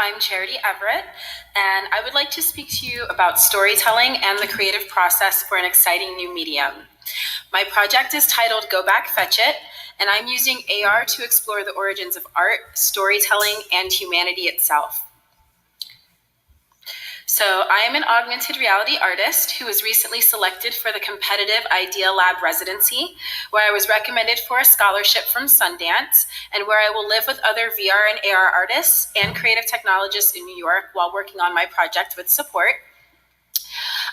I'm Charity Everett, and I would like to speak to you about storytelling and the creative process for an exciting new medium. My project is titled Go Back Fetch It, and I'm using AR to explore the origins of art, storytelling, and humanity itself. So I am an augmented reality artist who was recently selected for the competitive Idea Lab residency, where I was recommended for a scholarship from Sundance, and where I will live with other VR and AR artists and creative technologists in New York while working on my project with support.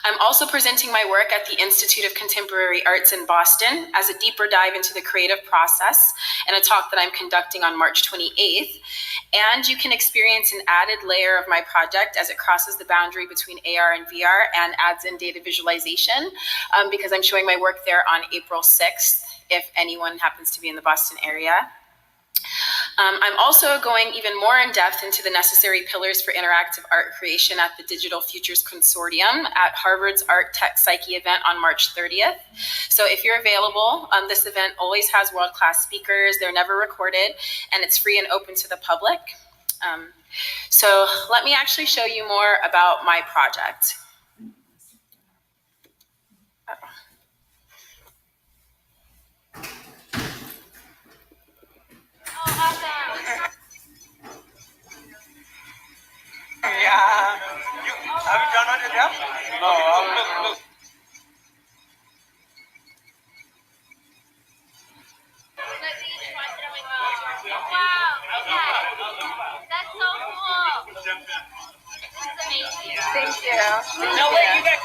I'm also presenting my work at the Institute of Contemporary Arts in Boston as a deeper dive into the creative process in a talk that I'm conducting on March 28th. And you can experience an added layer of my project as it crosses the boundary between AR and VR and adds in data visualization, because I'm showing my work there on April 6th, if anyone happens to be in the Boston area. I'm also going even more in depth into the necessary pillars for interactive art creation at the Digital Futures Consortium at Harvard's Art Tech Psyche event on March 30th. So if you're available, this event always has world-class speakers. They're never recorded, and it's free and open to the public. So let me actually show you more about my project. Yeah. Have you done it yet? No. Look. Wow. Yeah. That's so cool. This is amazing. Thank you. No way, you guys.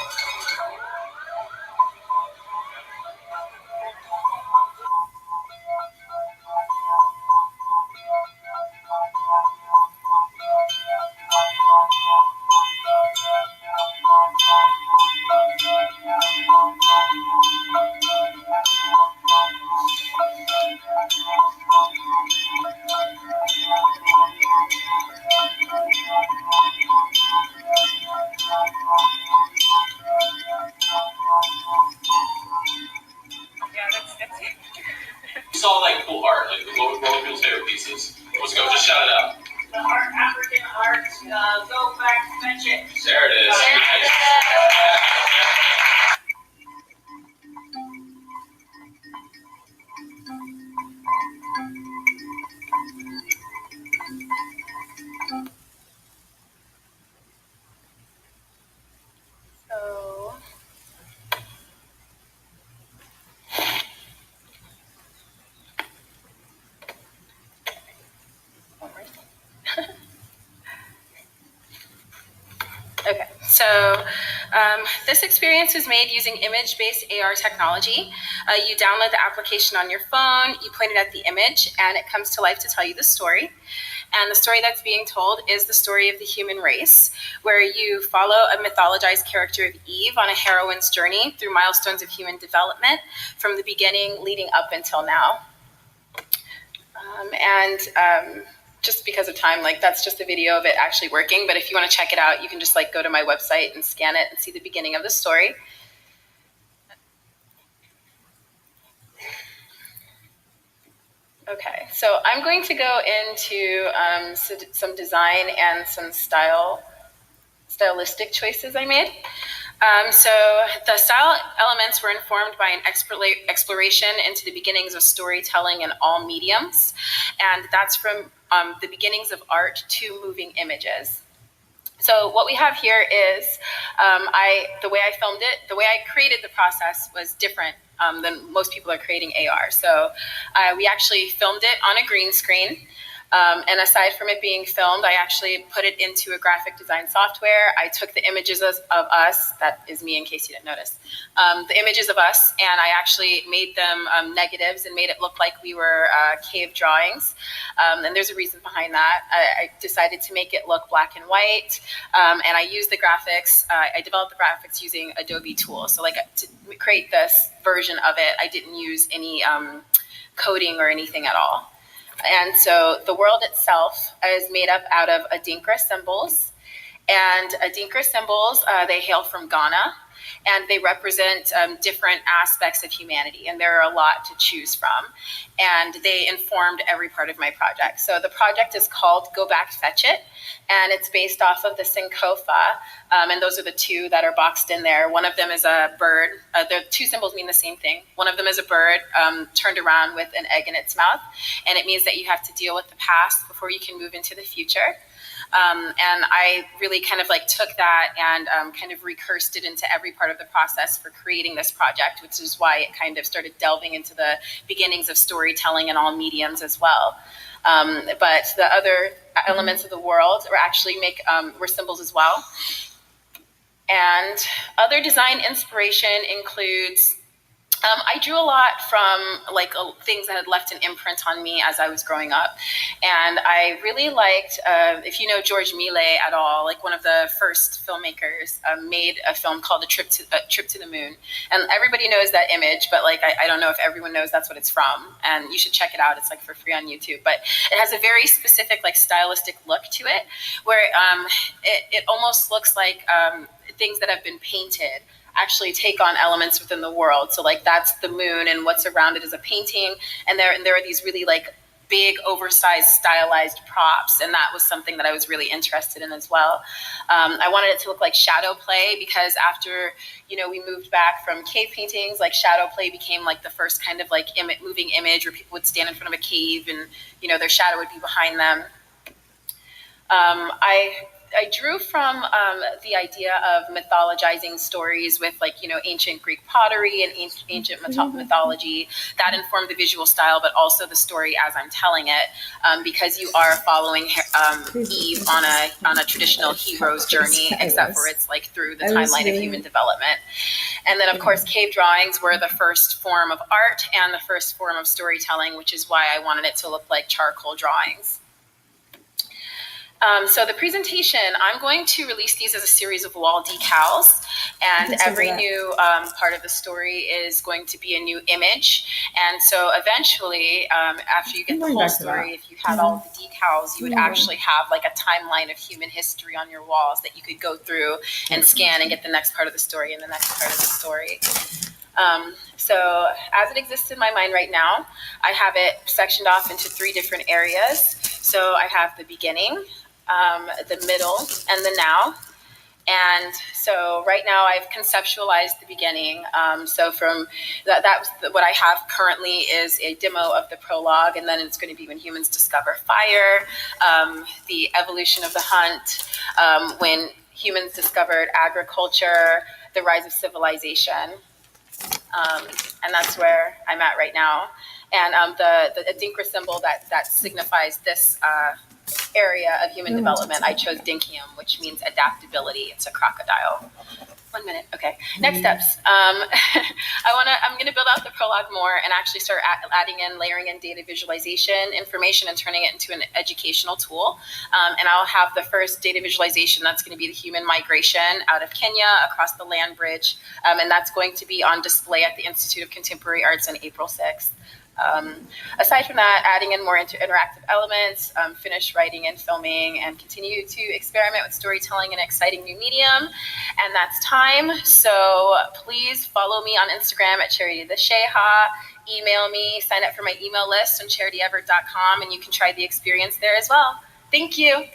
We saw like cool art, like what were people's favorite pieces? Let's go, just shout it out. The art, African art, go back, fetch it. There it is. Okay, so this experience was made using image-based AR technology. You download the application on your phone, you point it at the image, and it comes to life to tell you the story. And the story that's being told is the story of the human race, where you follow a mythologized character of Eve on a heroine's journey through milestones of human development from the beginning leading up until now. Just because of time, like that's just a video of it actually working. But if you want to check it out, you can just like go to my website and scan it and see the beginning of the story. Okay, so I'm going to go into some design and some stylistic choices I made. So the style elements were informed by an exploration into the beginnings of storytelling in all mediums, and that's from the beginnings of art to moving images. So what we have here is the way I filmed it, the way I created the process was different than most people are creating AR. So we actually filmed it on a green screen. And aside from it being filmed, I actually put it into a graphic design software. I took the images of us, that is me in case you didn't notice, the images of us, and I actually made them negatives and made it look like we were cave drawings. And there's a reason behind that. I decided to make it look black and white, and I used the graphics. I developed the graphics using Adobe tools. So like to create this version of it, I didn't use any coding or anything at all. And so the world itself is made up out of Adinkra symbols. And Adinkra symbols, they hail from Ghana. and they represent different aspects of humanity, and there are a lot to choose from, and they informed every part of my project. So the project is called Go Back Fetch It, and it's based off of the Sankofa, and those are the two that are boxed in there. One of them is a bird. The two symbols mean the same thing. One of them is a bird turned around with an egg in its mouth, and it means that you have to deal with the past before you can move into the future. And I really kind of like took that and kind of recursed it into every part of the process for creating this project, which is why it kind of started delving into the beginnings of storytelling in all mediums as well. But the other elements of the world were symbols as well. And other design inspiration includes I drew a lot from things that had left an imprint on me as I was growing up, and I really liked, if you know George Millet at all, like one of the first filmmakers, made a film called A Trip to the Moon, and everybody knows that image, but I don't know if everyone knows that's what it's from, and you should check it out. It's like for free on YouTube, but it has a very specific stylistic look to it, where it almost looks like things that have been painted actually take on elements within the world. So that's the moon, and what's around it is a painting, and there are these really big, oversized, stylized props, and that was something that I was really interested in as well. I wanted it to look like shadow play, because after we moved back from cave paintings, shadow play became the first kind of moving image, where people would stand in front of a cave and their shadow would be behind them. I drew from the idea of mythologizing stories with ancient Greek pottery and ancient mythology. That informed the visual style, but also the story as I'm telling it, because you are following Eve on a traditional hero's journey, except for it's through the timeline of human development. And then of course cave drawings were the first form of art and the first form of storytelling, which is why I wanted it to look like charcoal drawings. So the presentation, I'm going to release these as a series of wall decals, and every new part of the story is going to be a new image. And so eventually, after you get the whole story, if you had all of the decals, you would actually have a timeline of human history on your walls that you could go through and scan and get the next part of the story and the next part of the story. So as it exists in my mind right now, I have it sectioned off into 3 different areas. So I have the beginning, the middle, and the now. And so right now I've conceptualized the beginning. So from what I have currently is a demo of the prologue, and then it's going to be when humans discover fire, the evolution of the hunt, when humans discovered agriculture, the rise of civilization. And that's where I'm at right now. And the Adinkra symbol that signifies this area of human development, I chose Dinkium, which means adaptability. It's a crocodile. 1 minute. Okay. Next steps. I'm going to build out the prologue more and actually start layering in data visualization information and turning it into an educational tool. And I'll have the first data visualization. That's going to be the human migration out of Kenya across the land bridge. And that's going to be on display at the Institute of Contemporary Arts on April 6th. Aside from that, adding in more interactive elements, finish writing and filming, and continue to experiment with storytelling in an exciting new medium. And that's time. So please follow me on Instagram at charitythesheha. Email me, sign up for my email list on charityeverett.com, and you can try the experience there as well. Thank you.